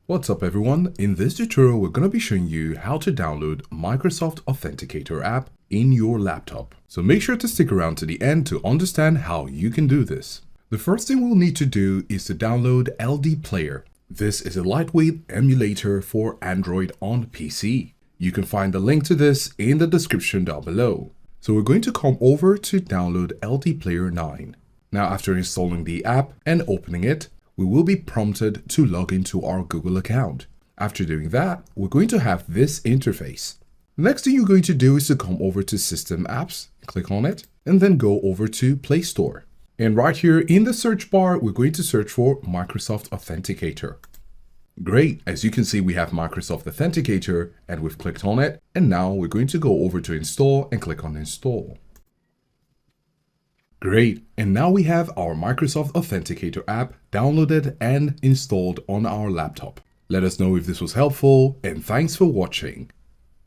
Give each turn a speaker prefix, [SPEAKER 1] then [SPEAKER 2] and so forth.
[SPEAKER 1] What's up everyone? In this tutorial we're going to be showing you how to download Microsoft Authenticator app in your laptop. So make sure to stick around to the end to understand how you can do this. The first thing we'll need to do is to download LD Player. This is a lightweight emulator for Android on PC. You can find the link to this in the description down below. So we're going to come over to download LD Player 9. Now after installing the app and opening it, we will be prompted to log into our Google account. After doing that, we're going to have this interface. The next thing you're going to do is to come over to System Apps, click on it, and then go over to Play Store. And right here in the search bar, we're going to search for Microsoft Authenticator. Great, as you can see, we have Microsoft Authenticator and we've clicked on it. And now we're going to go over to Install and click on Install. Great, and now we have our Microsoft Authenticator app downloaded and installed on our laptop. Let us know if this was helpful, and thanks for watching.